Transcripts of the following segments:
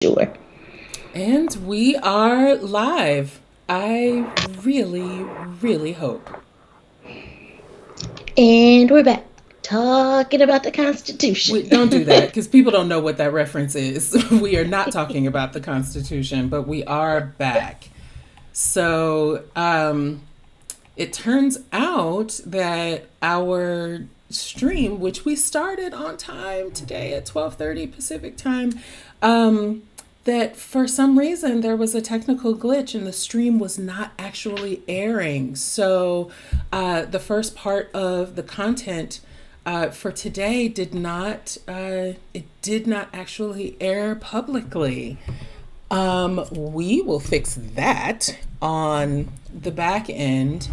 sure. And we are live. I really, really hope. And we're back talking about the Constitution. Don't do that because people don't know what that reference is. We are not talking about the Constitution, but we are back. So it turns out that our stream, which we started on time today at 12:30 Pacific time, that for some reason there was a technical glitch and the stream was not actually airing. So the first part of the content for today did not actually air publicly. We will fix that on the back end.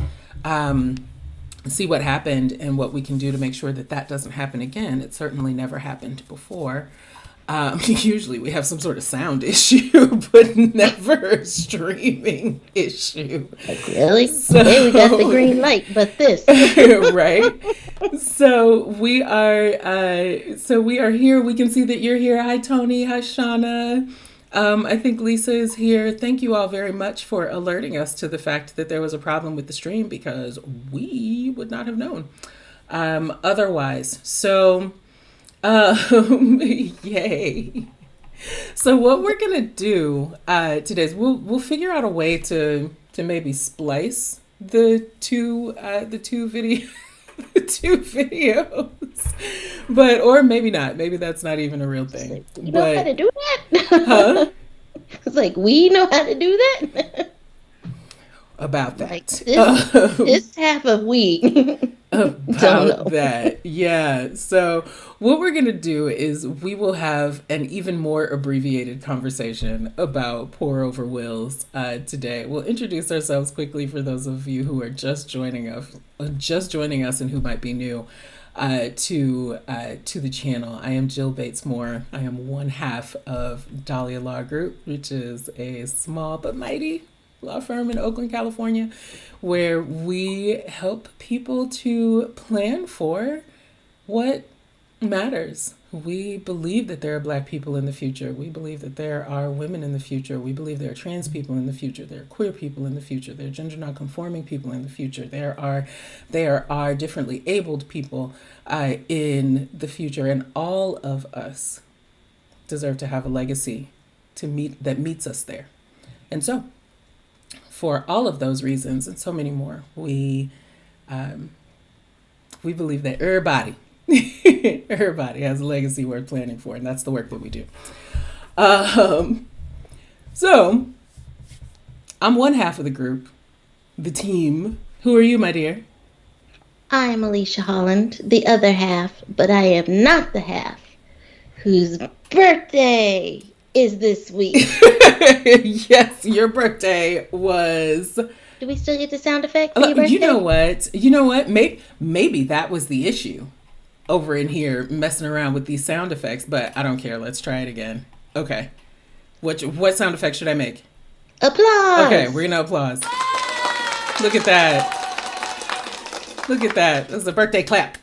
See what happened and what we can do to make sure that that doesn't happen again. It certainly never happened before. Usually we have some sort of sound issue, but never a streaming issue. Like, really? So, Hey, we got the green light, but this. right? So we are here. We can see that you're here. Hi, Tony. Hi, Shauna. I think Lisa is here. Thank you all very much for alerting us to the fact that there was a problem with the stream because we would not have known otherwise. So, yay. So what we're gonna do today is we'll figure out a way to maybe splice the two video the two videos, but or maybe not. Maybe that's not even a real thing. You know how to do Huh? that? It's like, we know how to do that? About Like, that. this half of we don't About know. that. Yeah. So what we're going to do is we will have an even more abbreviated conversation about pour over wills today. We'll introduce ourselves quickly for those of you who are just joining us and who might be new to the channel. I am Jill Bates Moore. I am one half of Dahlia Law Group, which is a small but mighty law firm in Oakland, California, where we help people to plan for what matters. We believe that there are Black people in the future. We believe that there are women in the future. We believe there are trans people in the future. There are queer people in the future. There are gender nonconforming people in the future. There are differently abled people in the future, and all of us deserve to have a legacy that meets us there. And so, for all of those reasons and so many more, we believe that everybody has a legacy worth planning for, and that's the work that we do. So I'm one half of the group, the team. Who are you, my dear? I'm Alicia Holland, the other half, but I am not the half whose birthday is this week. Yes, your birthday was. Do we still get the sound effect for your birthday? You know what? Maybe that was the issue over in here messing around with these sound effects, but I don't care. Let's try it again. Okay. What sound effect should I make? Applause! Okay, we're gonna applause. Look at that. Look at that. This is a birthday clap.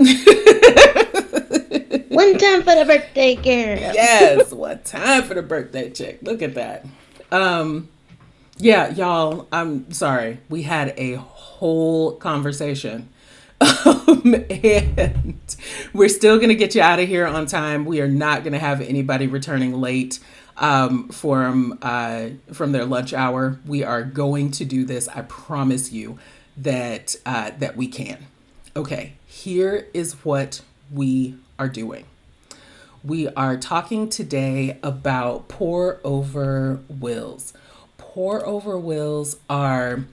One time for the birthday girl. Yes, one time for the birthday chick. Look at that. Yeah, y'all, I'm sorry. We had a whole conversation. And we're still going to get you out of here on time. We are not going to have anybody returning late from their lunch hour. We are going to do this. I promise you that we can. Okay, here is what we are doing. We are talking today about pour over wills. Pour over wills are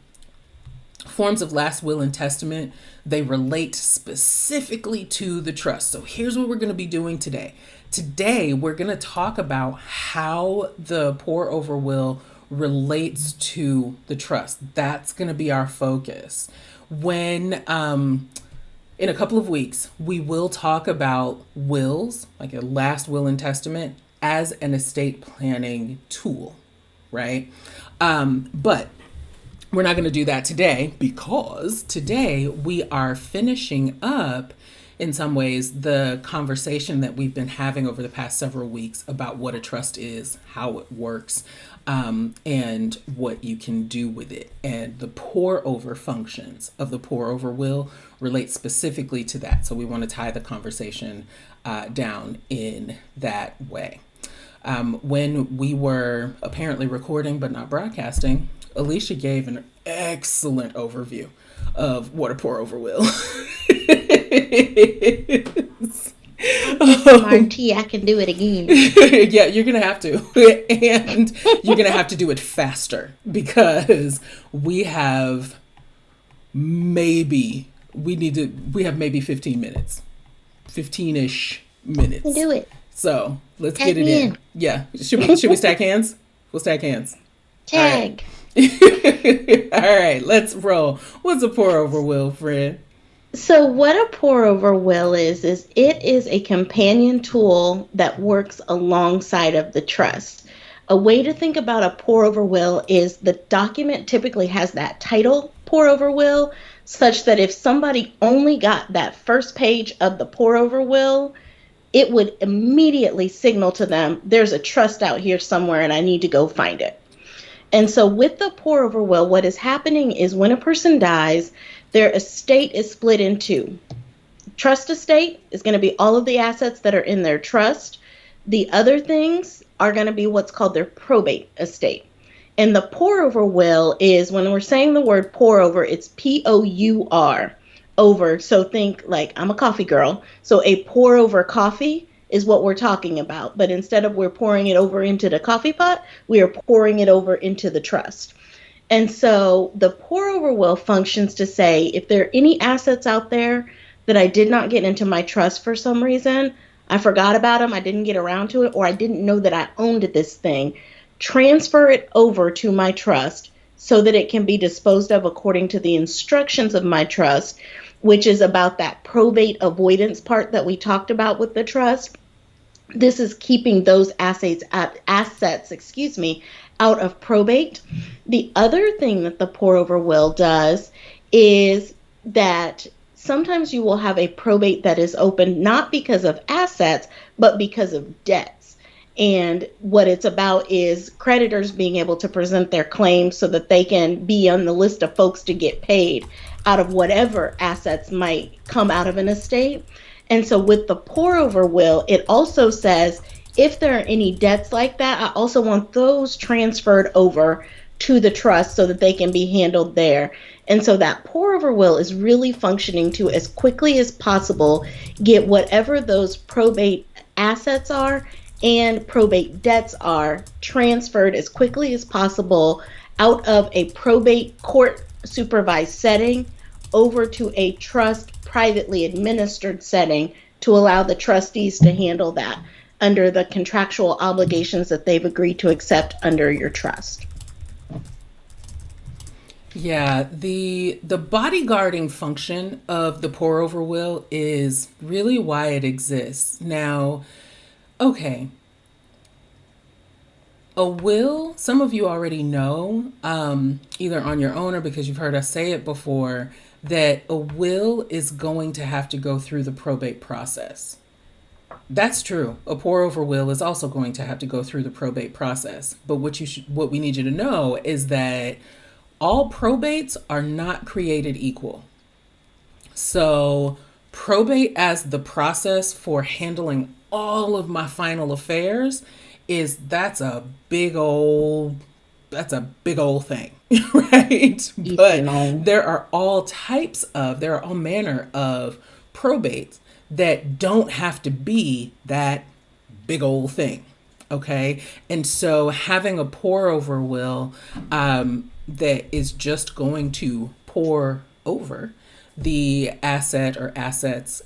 forms of last will and testament. They relate specifically to the trust. So here's what we're going to be doing today. Today, we're going to talk about how the pour over will relates to the trust. That's going to be our focus. When, in a couple of weeks, we will talk about wills, like a last will and testament, as an estate planning tool, right? But we're not going to do that today because today we are finishing up in some ways, the conversation that we've been having over the past several weeks about what a trust is, how it works, and what you can do with it. And the pour over functions of the pour over will relate specifically to that. So we want to tie the conversation down in that way. When we were apparently recording but not broadcasting, Alicia gave an excellent overview of what a pour over will is. Marty, I can do it again. Yeah, you're gonna have to, and you're gonna have to do it faster because we have maybe 15 minutes, 15-ish minutes. Do it. So let's Tag get it me in. Yeah, should we stack hands? We'll stack hands. Tag. All right. All right, let's roll. What's a pour over will, friend? So what a pour over will is it is a companion tool that works alongside of the trust. A way to think about a pour over will is the document typically has that title, pour over will, such that if somebody only got that first page of the pour over will, it would immediately signal to them, there's a trust out here somewhere and I need to go find it. And so with the pour over will, what is happening is when a person dies, their estate is split in two. Trust estate is going to be all of the assets that are in their trust. The other things are going to be what's called their probate estate. And the pour over will is, when we're saying the word pour over, it's Pour over. So think like, I'm a coffee girl. So a pour over coffee is what we're talking about. But instead of we're pouring it over into the coffee pot, we are pouring it over into the trust. And so the pour over will functions to say, if there are any assets out there that I did not get into my trust for some reason, I forgot about them, I didn't get around to it, or I didn't know that I owned this thing, transfer it over to my trust so that it can be disposed of according to the instructions of my trust, which is about that probate avoidance part that we talked about with the trust. This is keeping those assets, out of probate. The other thing that the pour over will does is that sometimes you will have a probate that is open not because of assets, but because of debts. And what it's about is creditors being able to present their claims so that they can be on the list of folks to get paid out of whatever assets might come out of an estate. And so with the pour over will, it also says, if there are any debts like that, I also want those transferred over to the trust so that they can be handled there. And so that pour over will is really functioning to, as quickly as possible, get whatever those probate assets are and probate debts are transferred as quickly as possible out of a probate court supervised setting over to a trust privately administered setting to allow the trustees to handle that under the contractual obligations that they've agreed to accept under your trust. Yeah, the bodyguarding function of the pour over will is really why it exists. Now, okay, a will, some of you already know, either on your own or because you've heard us say it before, that a will is going to have to go through the probate process. That's true. A pour over will is also going to have to go through the probate process. But what we need you to know is that all probates are not created equal. So probate as the process for handling all of my final affairs that's a big old thing, right? But there are all manner of probates that don't have to be that big old thing. Okay. And so having a pour over will that is just going to pour over the asset or assets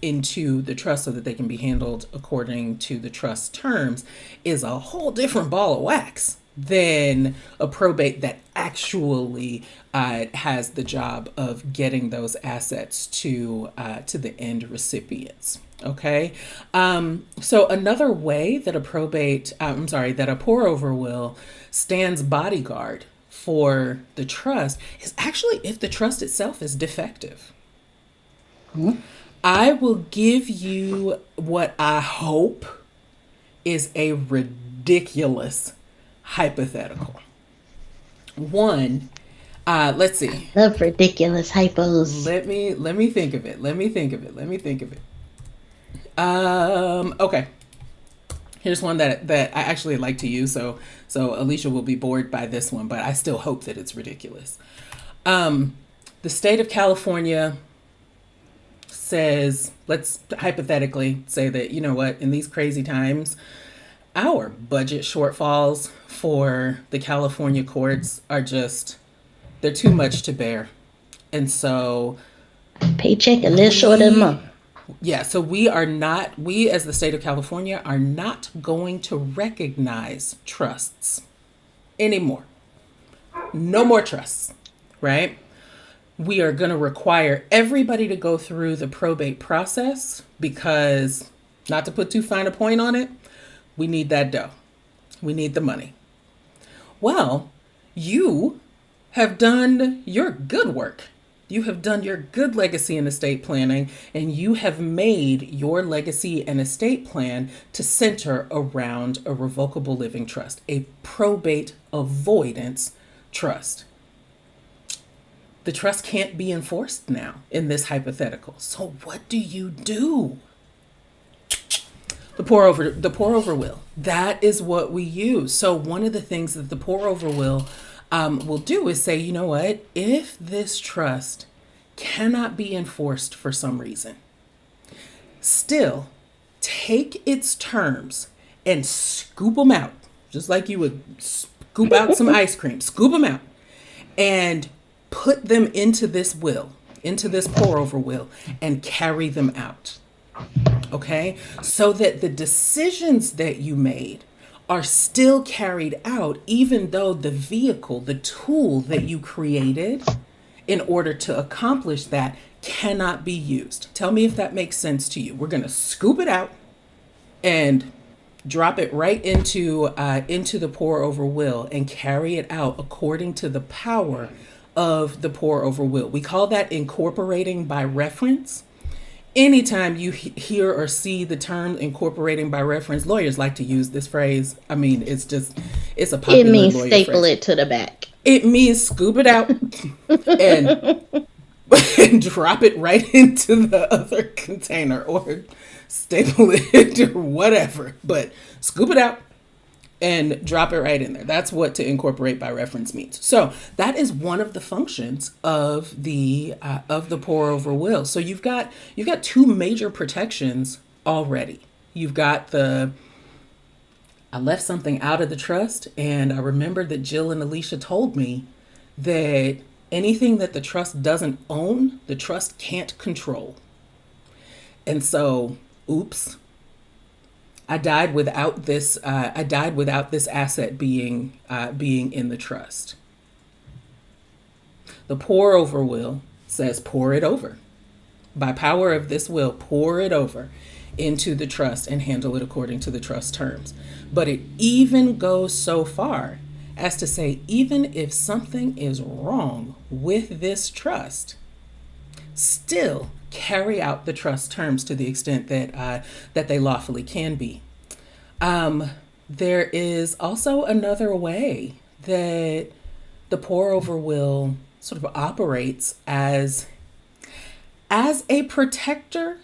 into the trust so that they can be handled according to the trust terms is a whole different ball of wax than a probate that actually has the job of getting those assets to the end recipients. Okay, so another way that a pour over will stands bodyguard for the trust is actually if the trust itself is defective. I will give you what I hope is a ridiculous hypothetical. One, let's I see. love ridiculous hypos. Let me think of it. Let me think of it. Okay. Here's one that I actually like to use. So Alicia will be bored by this one, but I still hope that it's ridiculous. Um, the state of California says, let's hypothetically say that, you know what, in these crazy times, our budget shortfalls for the California courts are just, they're too much to bear. And so Paycheck a little short of the we, month. yeah, so we as the state of California are not going to recognize trusts anymore. No more trusts, right? We are going to require everybody to go through the probate process because, not to put too fine a point on it, we need that dough. We need the money. Well, you have done your good work. You have done your good legacy and estate planning, and you have made your legacy and estate plan to center around a revocable living trust, a probate avoidance trust. The trust can't be enforced now in this hypothetical. So what do you do? The pour over will. That is what we use. So one of the things that the pour over will do is say, you know what? If this trust cannot be enforced for some reason, still take its terms and scoop them out, just like you would scoop out some ice cream. Scoop them out and put them into this will, into this pour over will, and carry them out. Okay? So that the decisions that you made are still carried out, even though the vehicle, the tool that you created in order to accomplish that cannot be used. Tell me if that makes sense to you. We're going to scoop it out and drop it right into the pour over will and carry it out according to the power of the pour over will. We call that incorporating by reference. Anytime you hear or see the term incorporating by reference, lawyers like to use this phrase. I mean, it's a It popular means lawyer staple phrase. it to the back. It means scoop it out and and drop it right into the other container or staple it or whatever. But scoop it out and drop it right in there. That's what to incorporate by reference means. So that is one of the functions of the pour over will. So you've got two major protections already. You've got the I left something out of the trust, and I remembered that Jill and Alicia told me that anything that the trust doesn't own, the trust can't control. And so, oops, I died without this. I died without this asset being in the trust. The pour over will says pour it over. By power of this will, pour it over into the trust and handle it according to the trust terms. But it even goes so far as to say, even if something is wrong with this trust, still carry out the trust terms to the extent that they lawfully can be. There is also another way that the pour over will sort of operates as a protector,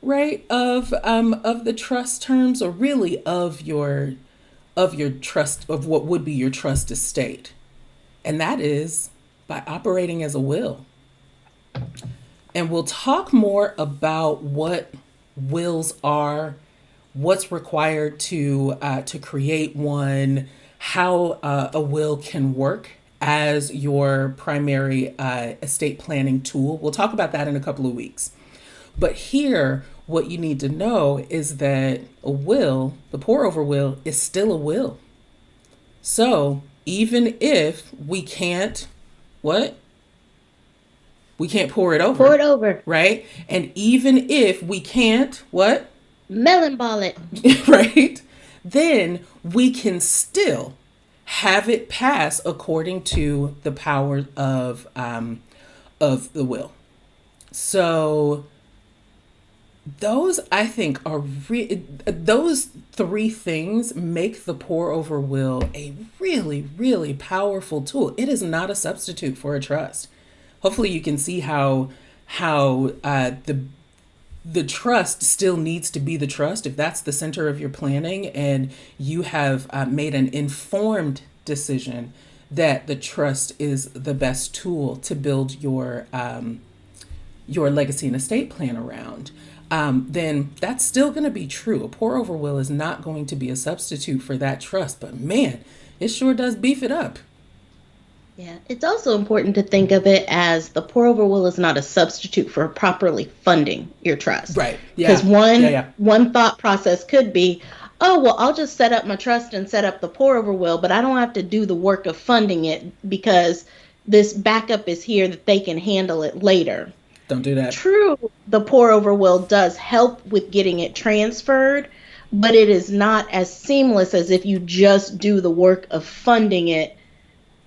right, of the trust terms, or really of your trust, of what would be your trust estate, and that is by operating as a will. And we'll talk more about what wills are, what's required to create one, how a will can work as your primary estate planning tool. We'll talk about that in a couple of weeks. But here, what you need to know is that a will, the pour over will, is still a will. So even if we can't, what? We can't pour it Pour over, it over. right? And even if we can't, what? Melon ball it. Right? Then we can still have it pass according to the power of the will. So Those I think are those three things make the pour over will a really, really powerful tool. It is not a substitute for a trust. Hopefully, you can see how the trust still needs to be the trust if that's the center of your planning, and you have made an informed decision that the trust is the best tool to build your legacy and estate plan around, then that's still going to be true. A pour over will is not going to be a substitute for that trust, but man, it sure does beef it up. Yeah, it's also important to think of it as the pour over will is not a substitute for properly funding your trust. Right. Because Yeah. Yeah. Yeah. one thought process could be, oh, well, I'll just set up my trust and set up the pour over will, but I don't have to do the work of funding it because this backup is here that they can handle it later. Don't do that. True, the pour over will does help with getting it transferred, but it is not as seamless as if you just do the work of funding it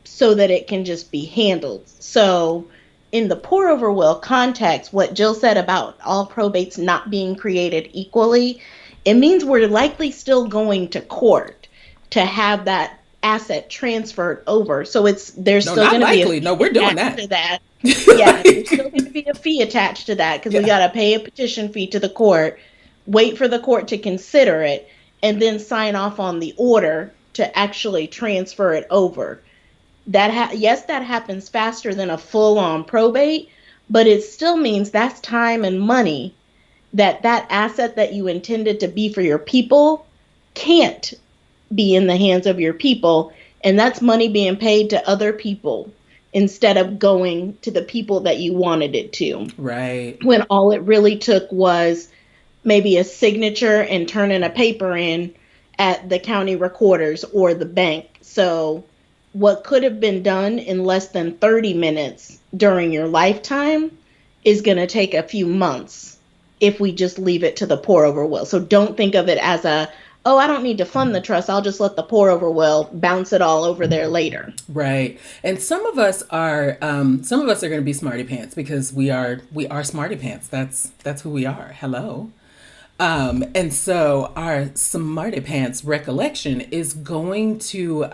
so that it can just be handled. So, in the pour over will context, what Jill said about all probates not being created equally, it means we're likely still going to court to have that asset transferred over. So there's No, still not going to be a likely. fee No, we're doing attached that. to that. Yeah, there's still going to be a fee attached to that because we Yeah. got to pay a petition fee to the court, wait for the court to consider it, and then sign off on the order to actually transfer it over. Yes, that happens faster than a full-on probate, but it still means that's time and money that asset that you intended to be for your people can't be in the hands of your people, and that's money being paid to other people instead of going to the people that you wanted it to, Right. when all it really took was maybe a signature and turning a paper in at the county recorders or the bank. So what could have been done in less than 30 minutes during your lifetime is going to take a few months if we just leave it to the pour over will. So don't think of it as oh, I don't need to fund the trust. I'll just let the pour over will bounce it all over there later. Right. And some of us are going to be smarty pants because we are smarty pants. That's who we are. Hello. And so our smarty pants recollection is going to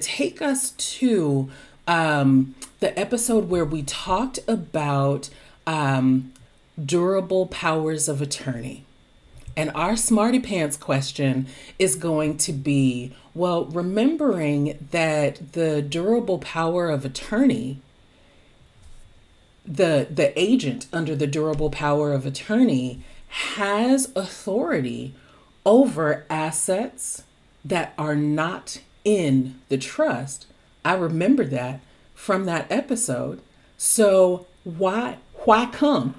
take us to the episode where we talked about durable powers of attorney. And our smarty pants question is going to be, well, remembering that the durable power of attorney, the agent under the durable power of attorney has authority over assets that are not in the trust. I remember that from that episode. So why come?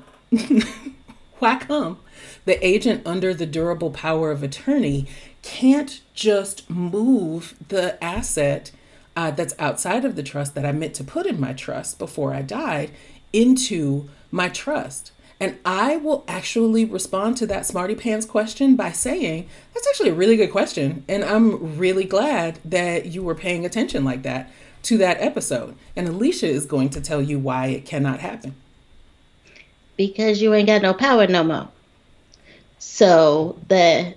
Why come the agent under the durable power of attorney can't just move the asset that's outside of the trust that I meant to put in my trust before I died into my trust? And I will actually respond to that smarty pants question by saying, that's actually a really good question. And I'm really glad that you were paying attention like that to that episode. And Alicia is going to tell you why it cannot happen. Because you ain't got no power no more. So the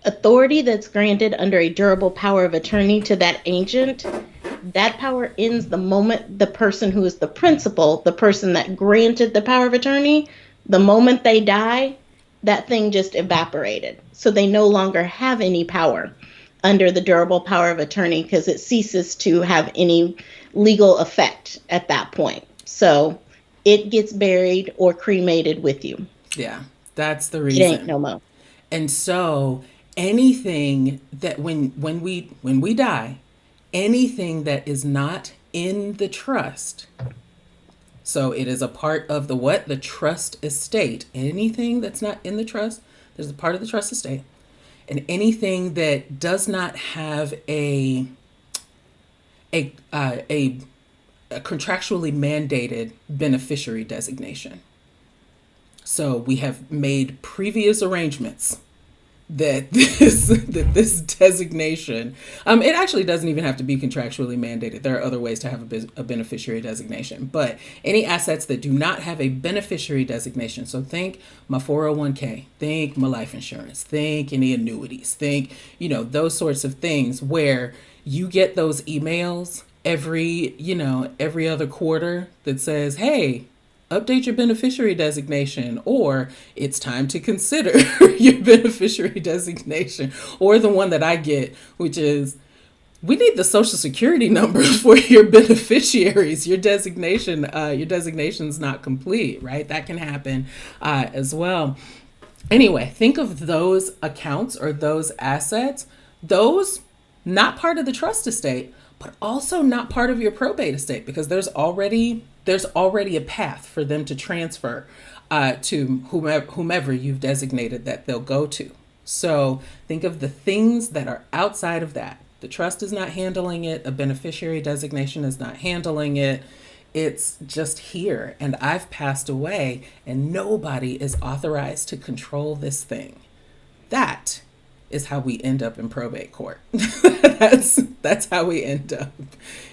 authority that's granted under a durable power of attorney to that agent, that power ends the moment the person who is the principal, the person that granted the power of attorney, the moment they die, that thing just evaporated. So they no longer have any power under the durable power of attorney because it ceases to have any legal effect at that point. So it gets buried or cremated with you. Yeah, that's the It ain't reason. no more. And so anything that when we die, anything that is not in the trust, so it is a part of the what? The trust estate. Anything that's not in the trust, there's a part of the trust estate. And anything that does not have a a contractually mandated beneficiary designation. So we have made previous arrangements that this designation, it actually doesn't even have to be contractually mandated. There are other ways to have a beneficiary designation, but any assets that do not have a beneficiary designation, so think my 401k, think my life insurance, think any annuities, think, those sorts of things where you get those emails every other quarter that says, hey, update your beneficiary designation, or it's time to consider your beneficiary designation, or the one that I get, which is, we need the social security number for your beneficiaries. Your designation's not complete, right? That can happen as well. Anyway, think of those accounts or those assets, those not part of the trust estate, but also not part of your probate estate, because there's already a path for them to transfer to whomever you've designated that they'll go to. So think of the things that are outside of that. The trust is not handling it. A beneficiary designation is not handling it. It's just here. And I've passed away, and nobody is authorized to control this thing. That is how we end up in probate court. that's how we end up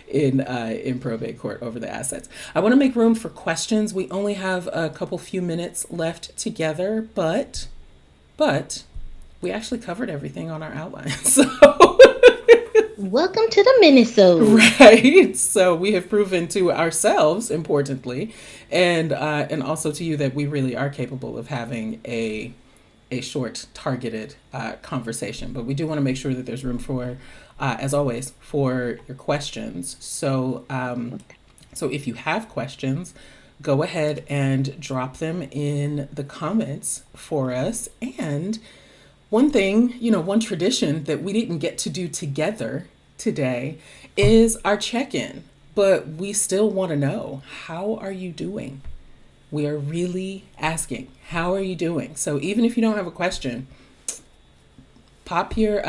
in probate court over the assets. I want to make room for questions. We only have a few minutes left together, but we actually covered everything on our outline. So Welcome to the Minnesota. right. So we have proven to ourselves, importantly, and also to you, that we really are capable of having a short, targeted conversation. But we do want to make sure that there's room for, as always, for your questions. So if you have questions, go ahead and drop them in the comments for us. And one thing, one tradition that we didn't get to do together today is our check-in. But we still want to know, how are you doing? We are really asking, how are you doing? So even if you don't have a question, pop your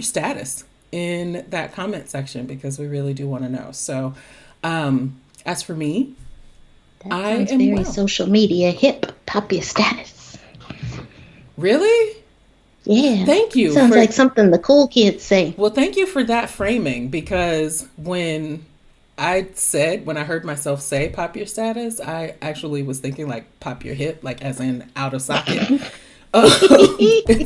status in that comment section, because we really do want to know. So as for me, That I sounds am very well. social media hip. Pop your status. Really? Yeah. Thank you Sounds for like something the cool kids say. Well, thank you for that framing, because when I heard myself say pop your status, I actually was thinking like pop your hip, like as in out of socket.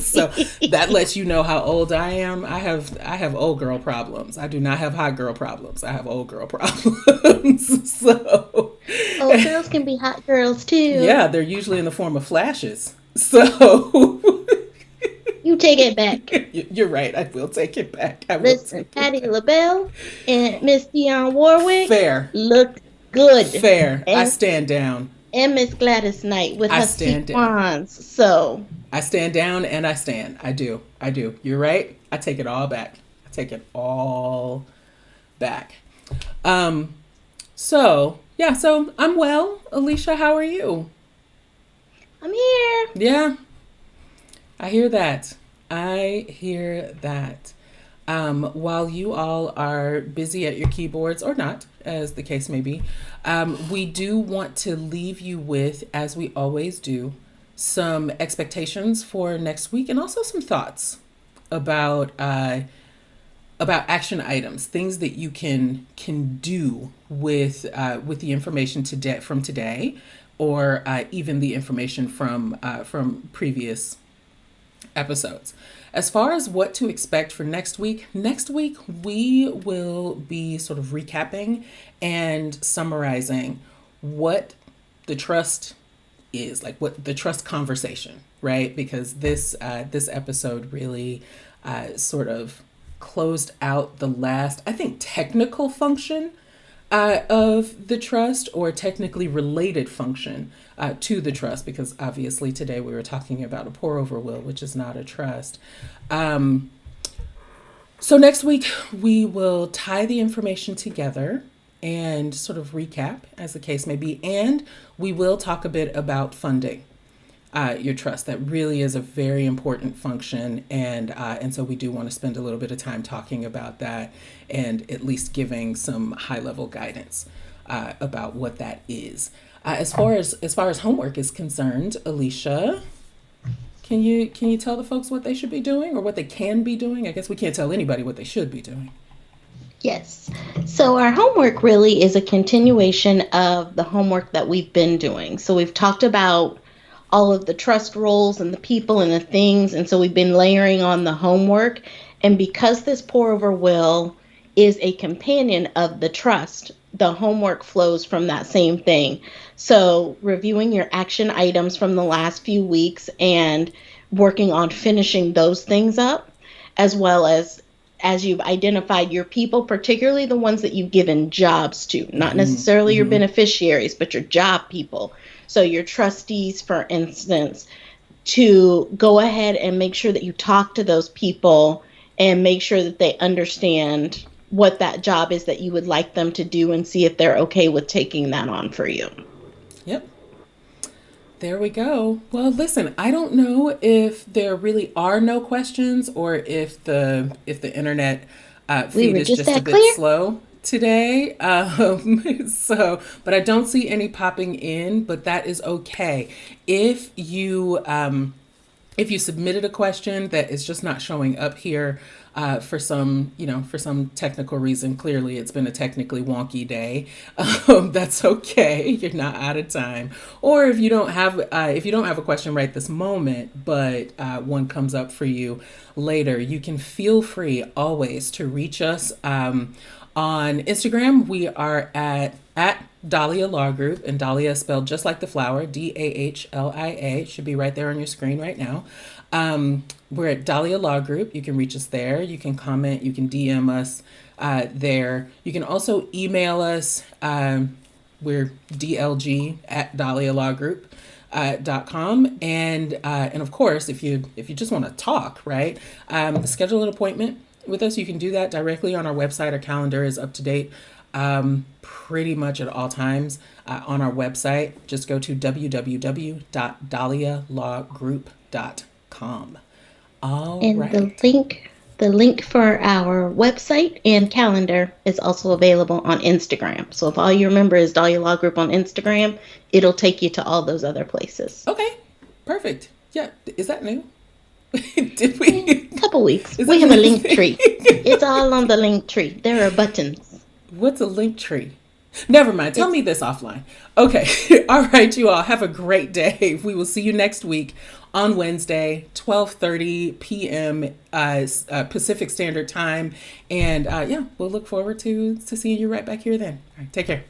So that lets you know how old I am. I have old girl problems. I do not have hot girl problems. I have old girl problems. So Old girls can be hot girls too. yeah, they're usually in the form of flashes. So You take it back. you're right. I will take it back. I will Listen, take it Patti back. LaBelle and Miss Dionne Warwick Fair. looked good. Fair. I And stand down. Miss Gladys Knight with I her stand down. sequins. So I stand down and I stand. I do. I do. You're right. I take it all back. I take it all back. Um, so yeah, so I'm well. Alicia, how are you? I'm here. Yeah, I hear that. I hear that. While you all are busy at your keyboards, or not, as the case may be, we do want to leave you with, as we always do, some expectations for next week, and also some thoughts about action items, things that you can do with the information from today, or even the information from previous episodes. As far as what to expect for next week we will be sort of recapping and summarizing what the trust is, like what the trust conversation, right? Because this episode really sort of closed out the last, I think, technical function of the trust, or technically related function to the trust, because obviously today we were talking about a pour over will, which is not a trust. So next week we will tie the information together and sort of recap, as the case may be, and we will talk a bit about funding your trust. That really is a very important function, and so we do want to spend a little bit of time talking about that, and at least giving some high level guidance about what that is. As far as homework is concerned, Alicia. Can you tell the folks what they should be doing or what they can be doing? I guess we can't tell anybody what they should be doing. Yes. So our homework really is a continuation of the homework that we've been doing. So we've talked about all of the trust roles and the people and the things. And so we've been layering on the homework. And because this pour over will is a companion of the trust, the homework flows from that same thing. So reviewing your action items from the last few weeks and working on finishing those things up, as well as you've identified your people, particularly the ones that you've given jobs to, not necessarily your Mm-hmm. beneficiaries, but your job people. So your trustees, for instance, to go ahead and make sure that you talk to those people and make sure that they understand what that job is that you would like them to do and see if they're okay with taking that on for you. Yep. There we go. Well, listen, I don't know if there really are no questions or if the internet We feed were is just just a that bit clear. slow today. But I don't see any popping in, but that is okay. If you submitted a question that is just not showing up here for some technical reason, clearly it's been a technically wonky day. That's okay. You're not out of time. Or if you don't have a question right this moment, but one comes up for you later, you can feel free always to reach us. On Instagram, we are at Dahlia Law Group, and Dahlia is spelled just like the flower, Dahlia. It should be right there on your screen right now. We're at Dahlia Law Group. You can reach us there. You can comment. You can DM us there. You can also email us. We're DLG at Dahlia Law Group. .com and of course if you just want to talk, right, schedule an appointment with us. You can do that directly on our website. Our calendar is up to date pretty much at all times on our website. Just go to www.dahlialawgroup.com. All And right. the link for our website and calendar is also available on Instagram. So if all you remember is Dahlia Law Group on Instagram, it'll take you to all those other places. Okay. Perfect. Yeah. Is that new? Did Yeah, we? couple weeks. Is We that have a new link thing? tree. It's all on the link tree. There are buttons. What's a link tree? Never mind. Tell It's me this offline. Okay. All right, you all. Have a great day. We will see you next week on Wednesday, 12:30 p.m. Pacific Standard Time. And yeah, we'll look forward to seeing you right back here then. All right, take care.